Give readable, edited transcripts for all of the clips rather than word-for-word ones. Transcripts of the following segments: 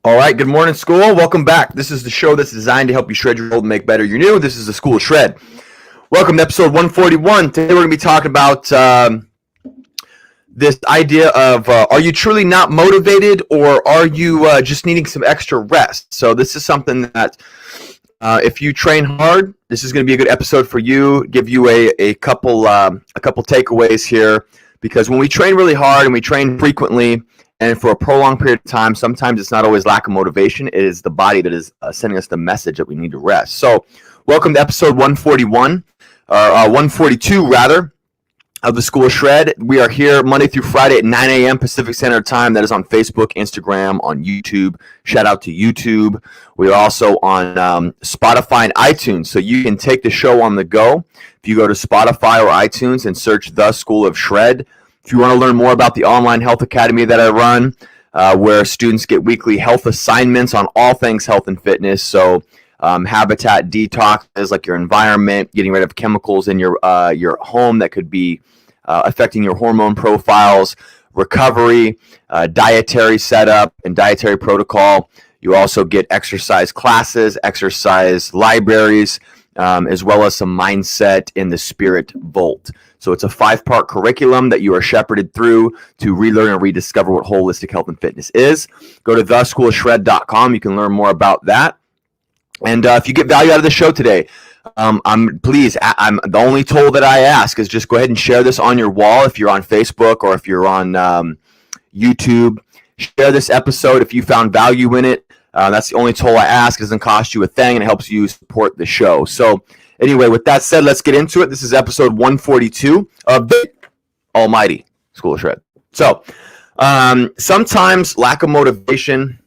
All right, good morning, school. Welcome back. This is the show that's designed to help you shred your old and make better your new. This is the School of Shred. Welcome to episode 141. Today we're going to be talking about this idea of are you truly not motivated, or are you just needing some extra rest? So this is something that if you train hard, this is going to be a good episode for you. Give you a couple takeaways here, because when we train really hard and we train frequently and for a prolonged period of time, sometimes it's not always lack of motivation. It is the body that is sending us the message that we need to rest. So welcome to episode 141, or 142 rather, of the School of Shred. We are here Monday through Friday at 9 a.m. Pacific Standard Time. That is on Facebook, Instagram, on YouTube. Shout out to YouTube. We are also on Spotify and iTunes, so you can take the show on the go. If you go to Spotify or iTunes and search The School of Shred. If you want to learn more about the online health academy that I run, where students get weekly health assignments on all things health and fitness, so habitat detoxes, like your environment, getting rid of chemicals in your home that could be affecting your hormone profiles, recovery, dietary setup, and dietary protocol. You also get exercise classes, exercise libraries, as well as some mindset in the Spirit Vault. So it's a 5-part curriculum that you are shepherded through to relearn and rediscover what holistic health and fitness is. Go to theschoolofshred.com. You can learn more about that. And if you get value out of the show today, I'm the only toll that I ask is just go ahead and share this on your wall. If you're on Facebook or if you're on YouTube, share this episode if you found value in it. That's the only toll I ask. It doesn't cost you a thing, and it helps you support the show. So anyway, with that said, let's get into it. This is episode 142 of the Almighty School of Shred. So sometimes lack of motivation.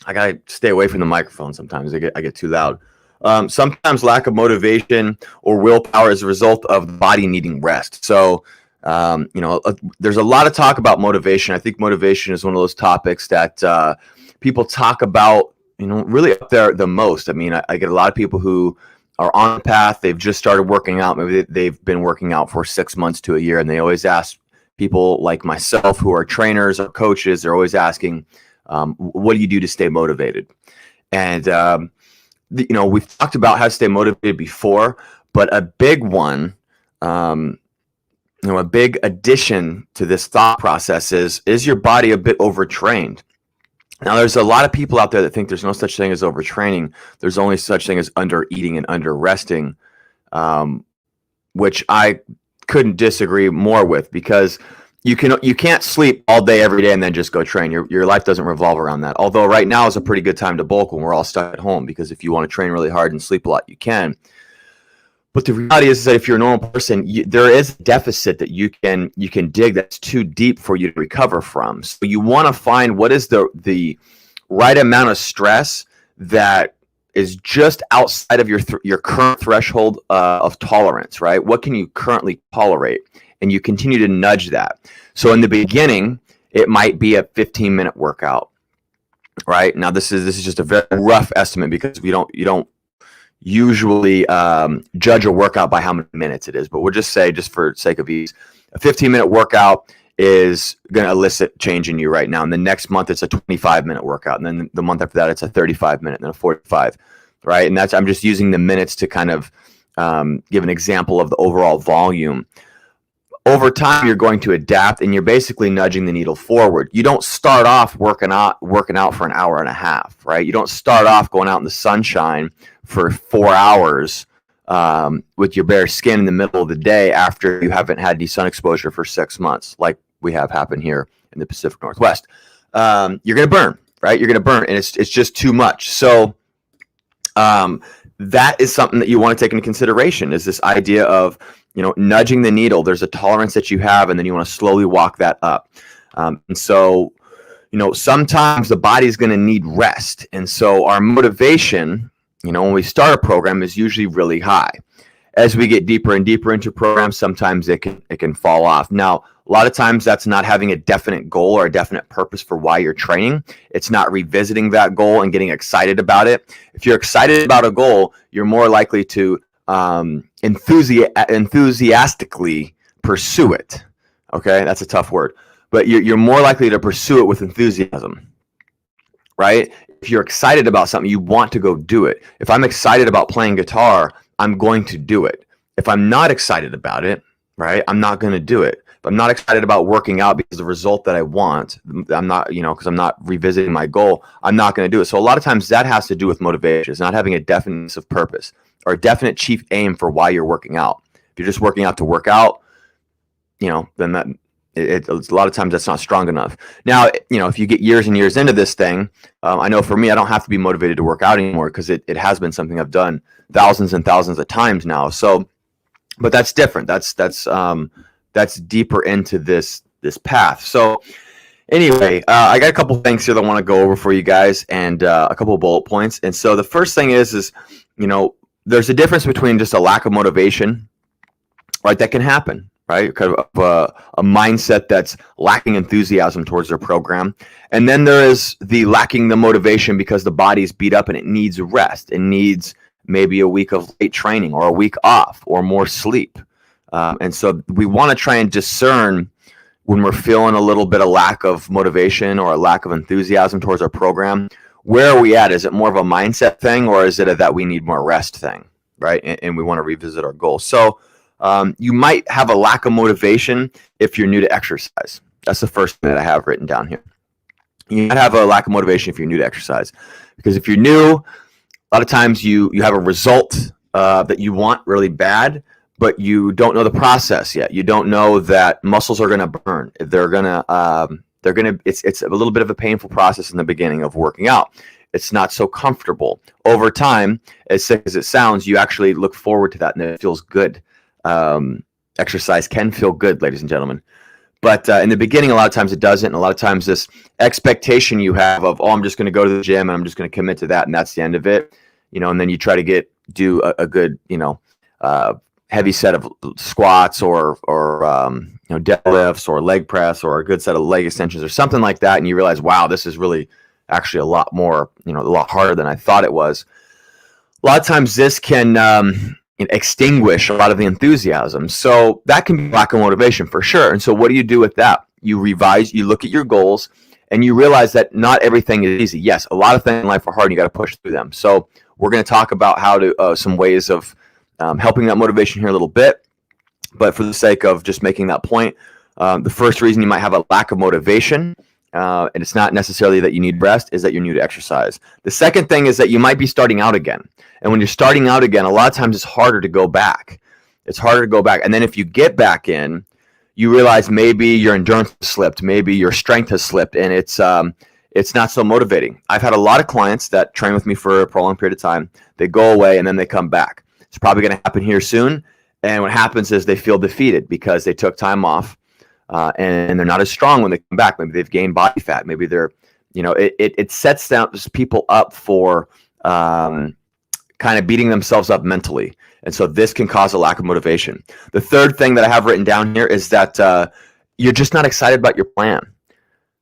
I gotta stay away from the microphone. Sometimes I get too loud. Sometimes lack of motivation or willpower is a result of the body needing rest. So there's a lot of talk about motivation. I think motivation is one of those topics that people talk about, really up there the most. I mean, I get a lot of people who are on the path. They've just started working out. Maybe they've been working out for 6 months to a year, and they always ask people like myself who are trainers or coaches. They're always asking, what do you do to stay motivated? And we've talked about how to stay motivated before, but a big one, a big addition to this thought process is your body a bit overtrained? Now, there's a lot of people out there that think there's no such thing as overtraining. There's only such thing as under eating and under resting, which I couldn't disagree more with, because you can't sleep all day every day and then just go train. Your life doesn't revolve around that. Although right now is a pretty good time to bulk when we're all stuck at home, because if you want to train really hard and sleep a lot, you can. But the reality is that if you're a normal person, there is a deficit that you can dig that's too deep for you to recover from. So you want to find what is the right amount of stress that is just outside of your current threshold of tolerance, right? What can you currently tolerate? And you continue to nudge that. So in the beginning, it might be a 15-minute workout, right? Now this is just a very rough estimate, because you don't usually judge a workout by how many minutes it is, but we'll just say, just for sake of ease, a 15-minute workout is going to elicit change in you right now. And the next month it's a 25-minute workout, and then the month after that it's a 35-minute, and then a 45, right? And I'm just using the minutes to kind of give an example of the overall volume. Over time, you're going to adapt, and you're basically nudging the needle forward. You don't start off working out for an hour and a half, right? You don't start off going out in the sunshine for 4 hours with your bare skin in the middle of the day after you haven't had any sun exposure for 6 months, like we have happened here in the Pacific Northwest. You're going to burn, right? You're going to burn, and it's just too much. So that is something that you want to take into consideration, is this idea of nudging the needle. There's a tolerance that you have, and then you want to slowly walk that up. And so, sometimes the body's going to need rest. And so our motivation, when we start a program, is usually really high. As we get deeper and deeper into programs, sometimes it can fall off. Now, a lot of times that's not having a definite goal or a definite purpose for why you're training. It's not revisiting that goal and getting excited about it. If you're excited about a goal, you're more likely to enthusiastically pursue it. Okay, that's a tough word, but you're more likely to pursue it with enthusiasm. right? If you're excited about something, you want to go do it. If I'm excited about playing guitar, I'm going to do it. If I'm not excited about it, right, I'm not going to do it. If I'm not excited about working out because the result that I want, I'm not, because I'm not revisiting my goal, I'm not going to do it. So a lot of times that has to do with motivation. It's not having a definiteness of purpose or a definite chief aim for why you're working out. If you're just working out to work out, then that it's a lot of times that's not strong enough. Now, if you get years and years into this thing, I know for me, I don't have to be motivated to work out anymore because it has been something I've done thousands and thousands of times now. So, but that's different. That's deeper into this path. So anyway, I got a couple things here that I want to go over for you guys and a couple of bullet points. And so the first thing is there's a difference between just a lack of motivation, right? That can happen. Right, kind of a mindset that's lacking enthusiasm towards their program, and then there is the lacking the motivation because the body's beat up and it needs rest. It needs maybe a week of late training or a week off or more sleep, and so we want to try and discern when we're feeling a little bit of lack of motivation or a lack of enthusiasm towards our program. Where are we at? Is it more of a mindset thing, or is it a that we need more rest thing, right? And we want to revisit our goals. So. You might have a lack of motivation if you're new to exercise. That's the first thing that I have written down here. You might have a lack of motivation if you're new to exercise, because if you're new, a lot of times you have a result that you want really bad, but you don't know the process yet. You don't know that muscles are going to burn. It's a little bit of a painful process in the beginning of working out. It's not so comfortable. Over time, as sick as it sounds, you actually look forward to that and it feels good. Exercise can feel good, ladies and gentlemen, but in the beginning, a lot of times it doesn't. And a lot of times this expectation you have of, I'm just going to go to the gym and I'm just going to commit to that, and that's the end of it, and then you try to do a good, heavy set of squats or deadlifts or leg press or a good set of leg extensions or something like that, and you realize, wow, this is really actually a lot more, a lot harder than I thought it was. A lot of times this can extinguish a lot of the enthusiasm. So that can be lack of motivation for sure. And so what do you do with that? You revise, you look at your goals, and you realize that not everything is easy. Yes, a lot of things in life are hard and you got to push through them. So we're going to talk about how to some ways of helping that motivation here a little bit. But for the sake of just making that point, the first reason you might have a lack of motivation, and it's not necessarily that you need rest, is that you're new to exercise. The second thing is that you might be starting out again. And when you're starting out again, a lot of times it's harder to go back. It's harder to go back. And then if you get back in, you realize maybe your endurance has slipped, maybe your strength has slipped, and it's not so motivating. I've had a lot of clients that train with me for a prolonged period of time. They go away and then they come back. It's probably going to happen here soon. And what happens is they feel defeated because they took time off. And they're not as strong when they come back. Maybe they've gained body fat. Maybe they're, it sets people up for kind of beating themselves up mentally. And so this can cause a lack of motivation. The third thing that I have written down here is that you're just not excited about your plan.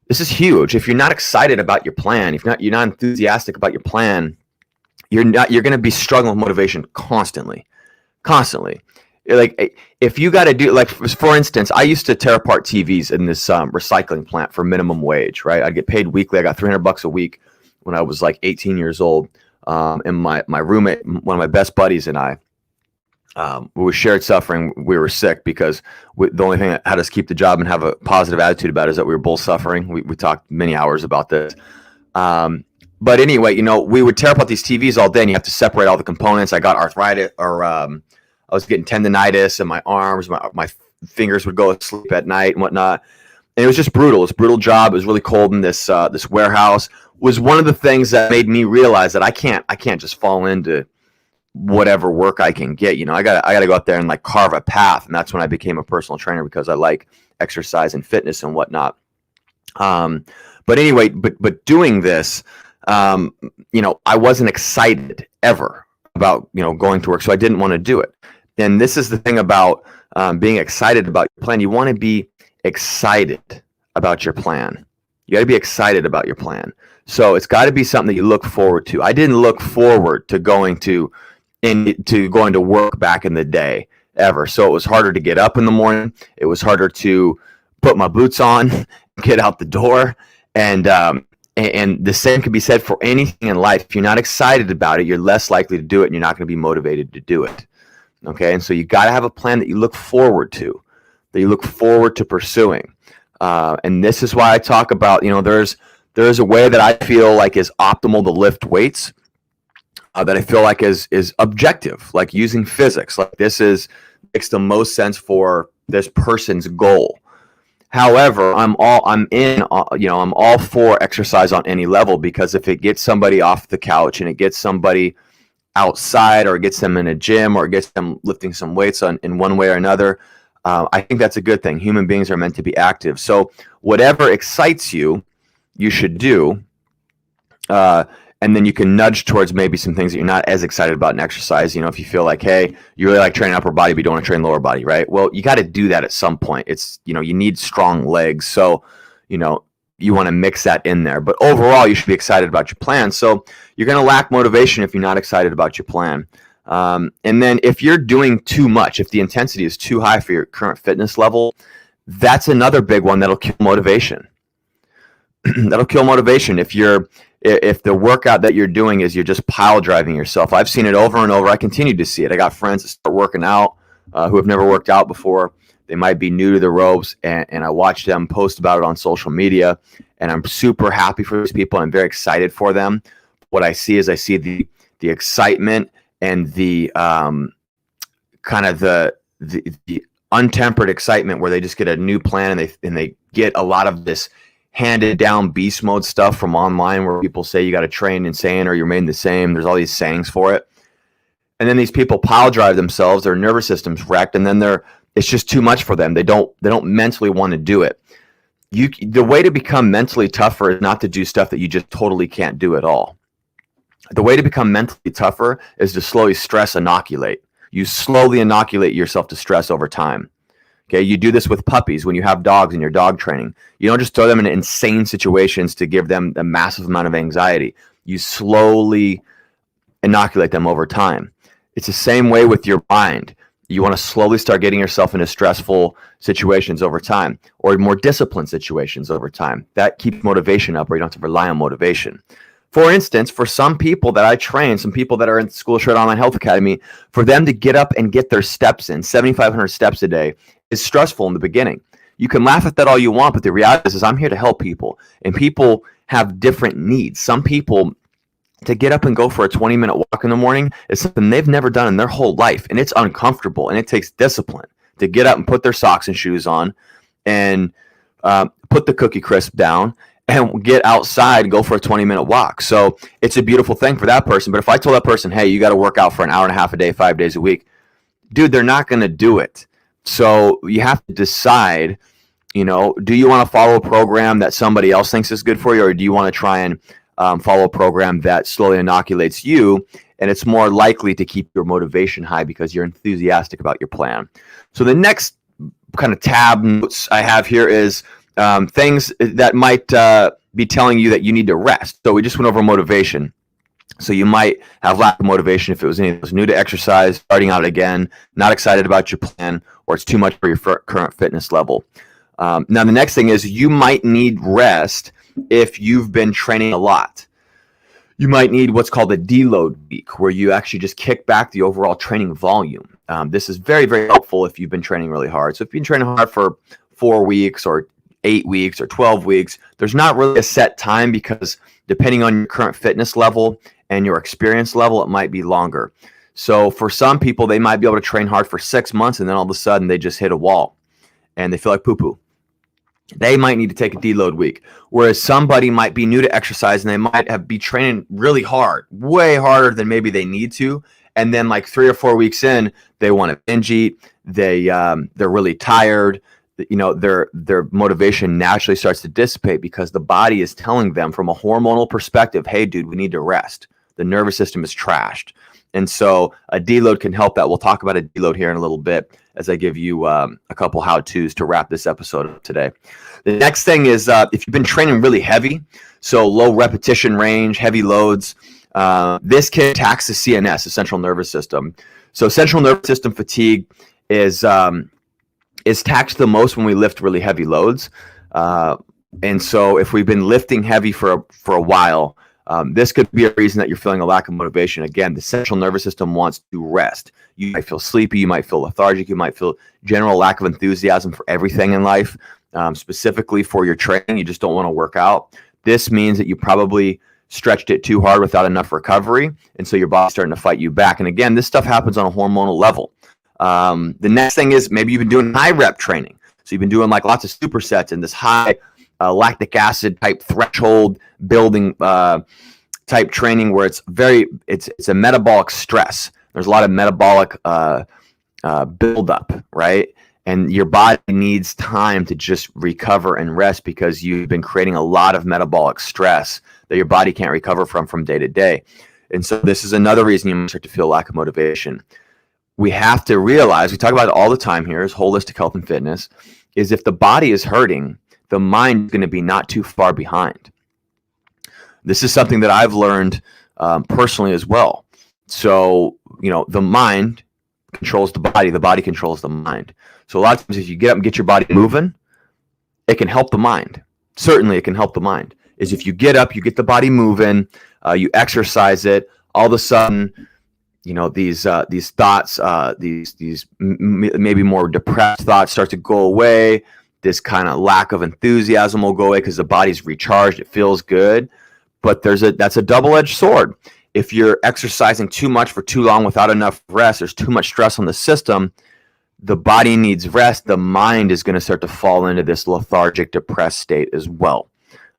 This is huge. If you're not excited about your plan, if you're not enthusiastic about your plan, you're going to be struggling with motivation constantly. Like if you got to do, like, for instance, I used to tear apart TVs in this recycling plant for minimum wage, right? I'd get paid weekly. I got $300 a week when I was like 18 years old. And my roommate, one of my best buddies, and I, we shared suffering. We were sick because the only thing that had us keep the job and have a positive attitude about it is that we were both suffering. We talked many hours about this. But anyway, we would tear apart these TVs all day, and you have to separate all the components. I got arthritis, or I was getting tendonitis in my arms. My fingers would go to sleep at night and whatnot. And it was just brutal. It was a brutal job. It was really cold in this warehouse. Was one of the things that made me realize that I can't just fall into whatever work I can get. I gotta go out there and like carve a path. And that's when I became a personal trainer, because I like exercise and fitness and whatnot. But anyway, but doing this, I wasn't excited ever about going to work, so I didn't want to do it. And this is the thing about being excited about your plan. You want to be excited about your plan. You got to be excited about your plan. So it's got to be something that you look forward to. I didn't look forward to going to work back in the day ever. So it was harder to get up in the morning. It was harder to put my boots on, get out the door, and And the same can be said for anything in life. If you're not excited about it, you're less likely to do it, and you're not going to be motivated to do it. Okay, and so you got to have a plan that you look forward to, pursuing. And this is why I talk about, there's a way that I feel like is optimal to lift weights, that I feel like is objective, like using physics. Like makes the most sense for this person's goal. However, I'm all for exercise on any level, because if it gets somebody off the couch and it gets somebody outside, or it gets them in a gym, or it gets them lifting some weights in one way or another, I think that's a good thing. Human beings are meant to be active. So whatever excites you, you should do. And then you can nudge towards maybe some things that you're not as excited about in exercise. If you feel like, hey, you really like training upper body, but you don't want to train lower body, right? Well, you got to do that at some point. It's, you need strong legs. So, you want to mix that in there. But overall, you should be excited about your plan. So you're going to lack motivation if you're not excited about your plan. And then if you're doing too much, if the intensity is too high for your current fitness level, that's another big one that'll kill motivation. That'll kill motivation if the workout that you're doing is you're just pile driving yourself. I've seen it over and over. I continue to see it. I got friends that start working out who have never worked out before. They might be new to the ropes, and I watch them post about it on social media, and I'm super happy for these people. I'm very excited for them. What I see is the excitement and the kind of the untempered excitement, where they just get a new plan and they get a lot of this handed down beast mode stuff from online, where people say you got to train insane or you're made the same. There's all these sayings for it. And then these people pile drive themselves, their nervous system's wrecked, and then it's just too much for them. They don't mentally want to do it. The way to become mentally tougher is not to do stuff that you just totally can't do at all. The way to become mentally tougher is to slowly stress inoculate. You slowly inoculate yourself to stress over time. Okay, you do this with puppies when you have dogs in your dog training. You don't just throw them in insane situations to give them a massive amount of anxiety. You slowly inoculate them over time. It's the same way with your mind. You want to slowly start getting yourself into stressful situations over time, or more disciplined situations over time. That keeps motivation up, or you don't have to rely on motivation. For instance, for some people that I train, some people that are in School of S.H.R.E.D Online Health Academy, for them to get up and get their steps in, 7,500 steps a day, is stressful in the beginning. You can laugh at that all you want, but the reality is I'm here to help people, and people have different needs. Some people, to get up and go for a 20-minute walk in the morning is something they've never done in their whole life, and it's uncomfortable, and it takes discipline to get up and put their socks and shoes on and put the cookie crisp down and get outside and go for a 20-minute walk. So it's a beautiful thing for that person. But if I told that person, hey, you got to work out for an hour and a half a day, 5 days a week, dude, they're not going to do it. So you have to decide, do you want to follow a program that somebody else thinks is good for you, or do you want to try and follow a program that slowly inoculates you, and it's more likely to keep your motivation high because you're enthusiastic about your plan. So the next kind of tab notes I have here is things that might be telling you that you need to rest. So we just went over motivation. So you might have lack of motivation if it was anything that was new to exercise, starting out again, not excited about your plan, or it's too much for your current fitness level. Now the next thing is you might need rest if you've been training a lot. You might need what's called a deload week, where you actually just kick back the overall training volume. This is very, very helpful if you've been training really hard. So if you've been training hard for 4 weeks or 8 weeks or 12 weeks, there's not really a set time, because depending on your current fitness level and your experience level, it might be longer. So for some people, they might be able to train hard for 6 months, and then all of a sudden they just hit a wall and they feel like poo-poo. They might need to take a deload week. Whereas somebody might be new to exercise and they might be training really hard, way harder than maybe they need to. And then like 3 or 4 weeks in, they want to binge eat. They're really tired. Their motivation naturally starts to dissipate, because the body is telling them from a hormonal perspective, hey, dude, we need to rest. The nervous system is trashed. And so a deload can help that. We'll talk about a deload here in a little bit as I give you a couple how-tos to wrap this episode up today. The next thing is if you've been training really heavy, so low repetition range, heavy loads, this can tax the CNS, the central nervous system. So central nervous system fatigue is taxed the most when we lift really heavy loads. And so if we've been lifting heavy for a while, this could be a reason that you're feeling a lack of motivation. Again, the central nervous system wants to rest. You might feel sleepy, you might feel lethargic, you might feel general lack of enthusiasm for everything in life, specifically for your training. You just don't want to work out. This means that you probably stretched it too hard without enough recovery, and so your body's starting to fight you back. And again, this stuff happens on a hormonal level. The next thing is maybe you've been doing high rep training. So you've been doing like lots of supersets and this high lactic acid type threshold building type training where it's a metabolic stress. There's a lot of metabolic buildup, right? And your body needs time to just recover and rest because you've been creating a lot of metabolic stress that your body can't recover from day to day. And so this is another reason you might start to feel lack of motivation. We have to realize, we talk about it all the time here, is holistic health and fitness, is if the body is hurting, the mind is going to be not too far behind. This is something that I've learned personally as well. So, the mind controls the body controls the mind. So a lot of times if you get up and get your body moving, it can help the mind. Certainly it can help the mind. Is if you get up, you get the body moving, you exercise it, all of a sudden, these thoughts, these maybe more depressed thoughts start to go away. This kind of lack of enthusiasm will go away because the body's recharged. It feels good. But that's a double-edged sword. If you're exercising too much for too long without enough rest, there's too much stress on the system, the body needs rest. The mind is going to start to fall into this lethargic, depressed state as well.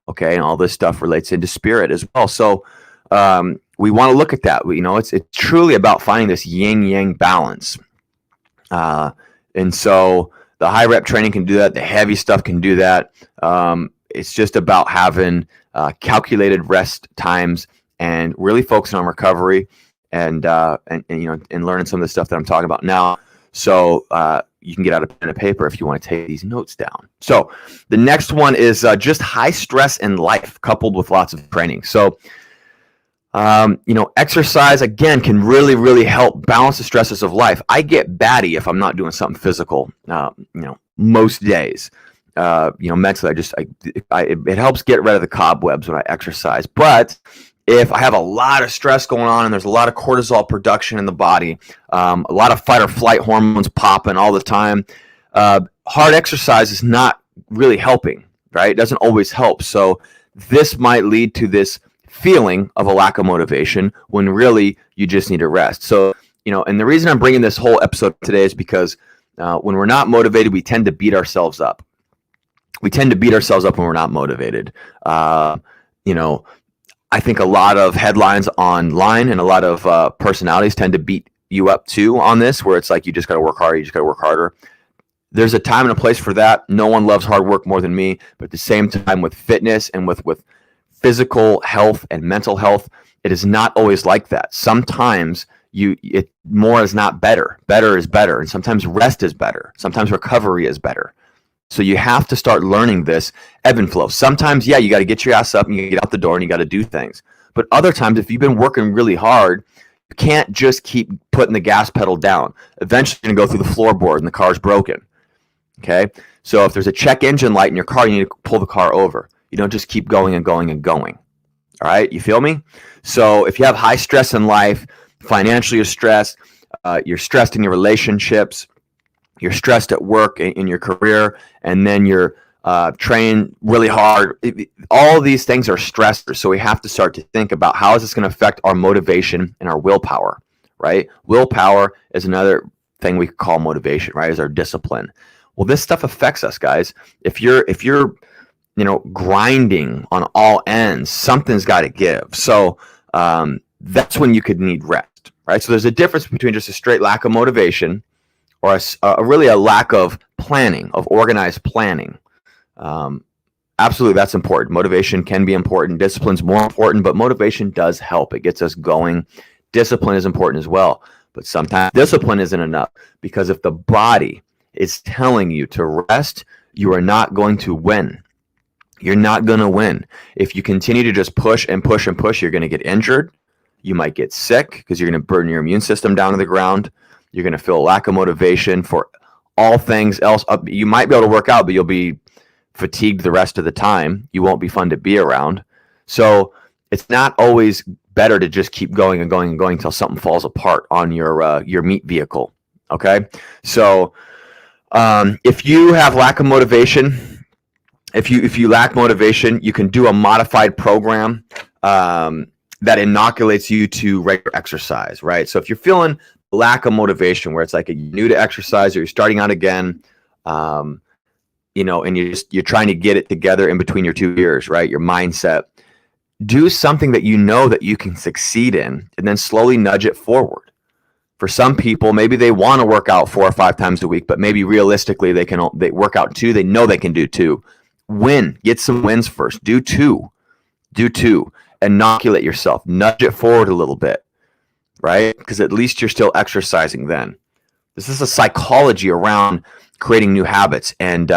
Okay, and all this stuff relates into spirit as well. So we want to look at that. It's truly about finding this yin-yang balance. And so the high rep training can do that. The heavy stuff can do that. It's just about having calculated rest times and really focusing on recovery and learning some of the stuff that I'm talking about now. So you can get out a pen and paper if you want to take these notes down. So the next one is just high stress in life coupled with lots of training. So exercise again can really, really help balance the stresses of life. I get batty if I'm not doing something physical. Most days. Mentally, it helps get rid of the cobwebs when I exercise. But if I have a lot of stress going on and there's a lot of cortisol production in the body, a lot of fight or flight hormones popping all the time, hard exercise is not really helping, right? It doesn't always help. So this might lead to this feeling of a lack of motivation when really you just need to rest. So, and the reason I'm bringing this whole episode today is because when we're not motivated, we tend to beat ourselves up. We tend to beat ourselves up when we're not motivated. I think a lot of headlines online and a lot of personalities tend to beat you up too on this, where it's like, you just got to work harder, you just got to work harder. There's a time and a place for that. No one loves hard work more than me. But at the same time, with fitness and with physical health and mental health, it is not always like that. Sometimes more is not better. Better is better. And sometimes rest is better. Sometimes recovery is better. So you have to start learning this ebb and flow. Sometimes, you got to get your ass up and you get out the door and you got to do things. But other times, if you've been working really hard, you can't just keep putting the gas pedal down. Eventually, you're going to go through the floorboard and the car's broken. Okay? So if there's a check engine light in your car, you need to pull the car over. You don't just keep going and going and going. All right? You feel me? So if you have high stress in life, financially you're stressed in your relationships, you're stressed at work, in your career, and then you're trained really hard. All of these things are stressors. So we have to start to think about how is this going to affect our motivation and our willpower, right? Willpower is another thing we call motivation, right? Is our discipline. Well, this stuff affects us, guys. If you're grinding on all ends, something's got to give. So that's when you could need rest, right? So there's a difference between just a straight lack of motivation or really a lack of planning, of organized planning. Absolutely, that's important. Motivation can be important. Discipline's more important, but motivation does help. It gets us going. Discipline is important as well. But sometimes discipline isn't enough, because if the body is telling you to rest, you are not going to win. You're not going to win. If you continue to just push and push and push, you're going to get injured. You might get sick because you're going to burn your immune system down to the ground. You're going to feel a lack of motivation for all things else. You might be able to work out, but you'll be fatigued the rest of the time. You won't be fun to be around. So it's not always better to just keep going and going and going until something falls apart on your meat vehicle. Okay, so if you have lack of motivation, if you lack motivation, you can do a modified program that inoculates you to regular exercise, right? So if you're feeling lack of motivation, where it's like you're new to exercise or you're starting out again, and you're trying to get it together in between your 2 ears, right? Your mindset. Do something that you know that you can succeed in, and then slowly nudge it forward. For some people, maybe they want to work out 4 or 5 times a week, but maybe realistically they work out 2. They know they can do 2. Get some wins first. Do 2. Inoculate yourself. Nudge it forward a little bit, right? Because at least you're still exercising then. This is a psychology around creating new habits and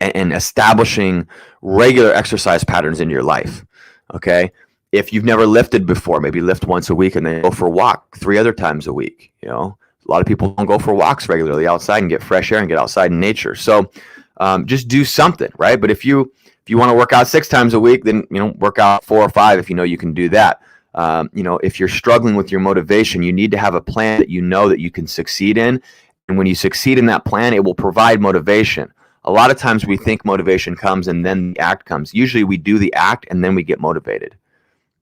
establishing regular exercise patterns in your life. Okay, if you've never lifted before, maybe lift once a week and then go for a walk 3 other times a week. A lot of people don't go for walks regularly outside and get fresh air and get outside in nature. So just do something, right? But if you want to work out 6 times a week, then work out 4 or 5 if you can do that. If you're struggling with your motivation, you need to have a plan that that you can succeed in. And when you succeed in that plan, it will provide motivation. A lot of times we think motivation comes and then the act comes. Usually we do the act and then we get motivated.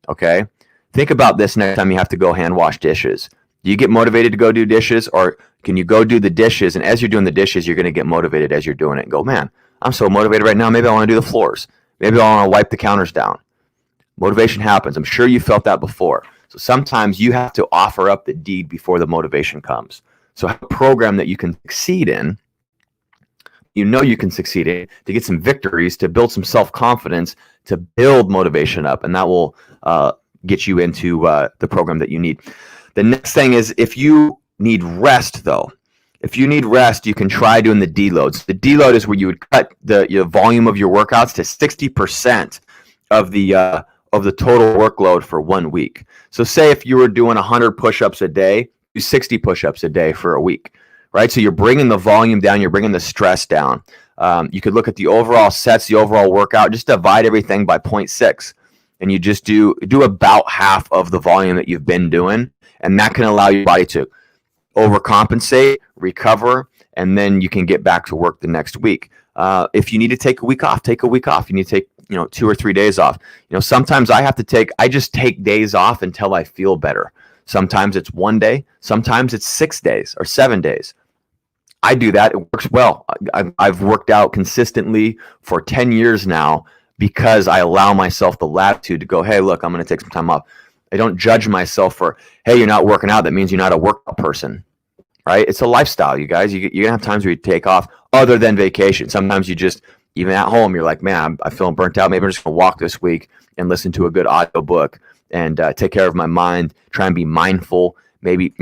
Okay? Think about this next time you have to go hand wash dishes. Do you get motivated to go do dishes, or can you go do the dishes, and as you're doing the dishes, you're going to get motivated as you're doing it and go, man, I'm so motivated right now. Maybe I want to do the floors. Maybe I want to wipe the counters down. Motivation happens. I'm sure you felt that before. So sometimes you have to offer up the deed before the motivation comes. So have a program that you can succeed in. You can succeed in, to get some victories, to build some self-confidence, to build motivation up, and that will get you into the program that you need. The next thing is, if you need rest, though, you can try doing the deloads. The deload is where you would cut the volume of your workouts to 60% of the total workload for 1 week. So say if you were doing 100 push-ups a day, do 60 push-ups a day for a week. Right, so you're bringing the volume down, you're bringing the stress down. You could look at the overall sets, the overall workout, just divide everything by 0.6, and you just do about half of the volume that you've been doing, and that can allow your body to overcompensate, recover, and then you can get back to work the next week. If you need to take a week off, take a week off. You need to take 2 or 3 days off. Sometimes I just take days off until I feel better. Sometimes it's 1 day, sometimes it's 6 days or 7 days. I do that. It works well. I've worked out consistently for 10 years now because I allow myself the latitude to go, hey, look, I'm going to take some time off. I don't judge myself for, hey, you're not working out. That means you're not a workout person, right? It's a lifestyle, you guys. You're going to have times where you take off other than vacation. Sometimes you just, even at home, you're like, man, I'm feeling burnt out. Maybe I'm just going to walk this week and listen to a good audio book and take care of my mind, try and be mindful, maybe,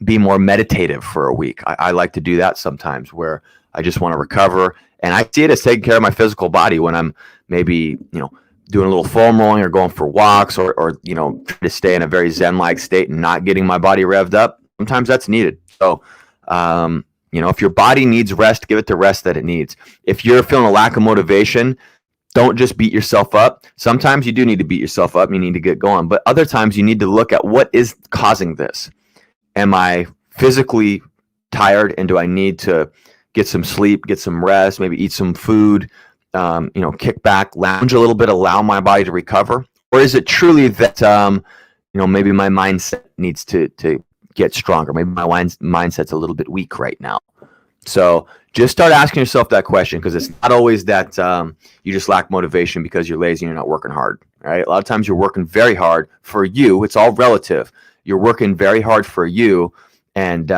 be more meditative for a week. I like to do that sometimes, where I just want to recover, and I see it as taking care of my physical body when I'm maybe doing a little foam rolling or going for walks or trying to stay in a very zen-like state and not getting my body revved up. Sometimes that's needed. So if your body needs rest, give it the rest that it needs. If you're feeling a lack of motivation, don't just beat yourself up. Sometimes you do need to beat yourself up. You need to get going, but other times you need to look at what is causing this. Am I physically tired, and do I need to get some sleep, get some rest, maybe eat some food, kick back, lounge a little bit, allow my body to recover? Or is it truly that, maybe my mindset needs to get stronger? Maybe my mindset's a little bit weak right now. So just start asking yourself that question, because it's not always that you just lack motivation because you're lazy and you're not working hard, right? A lot of times you're working very hard for you. It's all relative. You're working very hard for you, and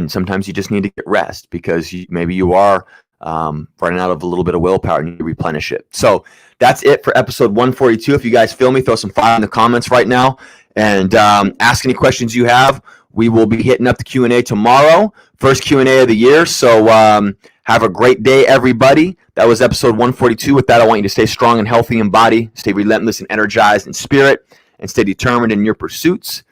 sometimes you just need to get rest because maybe you are running out of a little bit of willpower and you need to replenish it. So that's it for episode 142. If you guys feel me, throw some fire in the comments right now and ask any questions you have. We will be hitting up the Q&A tomorrow, first Q&A of the year. So have a great day, everybody. That was episode 142. With that, I want you to stay strong and healthy in body, stay relentless and energized in spirit, and stay determined in your pursuits.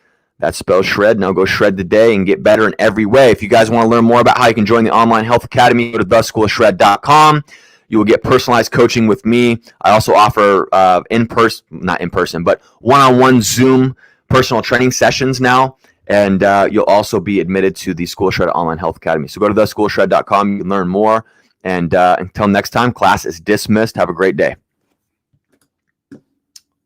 That spells shred. Now go shred today and get better in every way. If you guys want to learn more about how you can join the Online Health Academy, go to theschoolofshred.com. You will get personalized coaching with me. I also offer not in person, but one-on-one Zoom personal training sessions now. And you'll also be admitted to the School of Shred Online Health Academy. So go to theschoolofshred.com. You can learn more. And until next time, class is dismissed. Have a great day.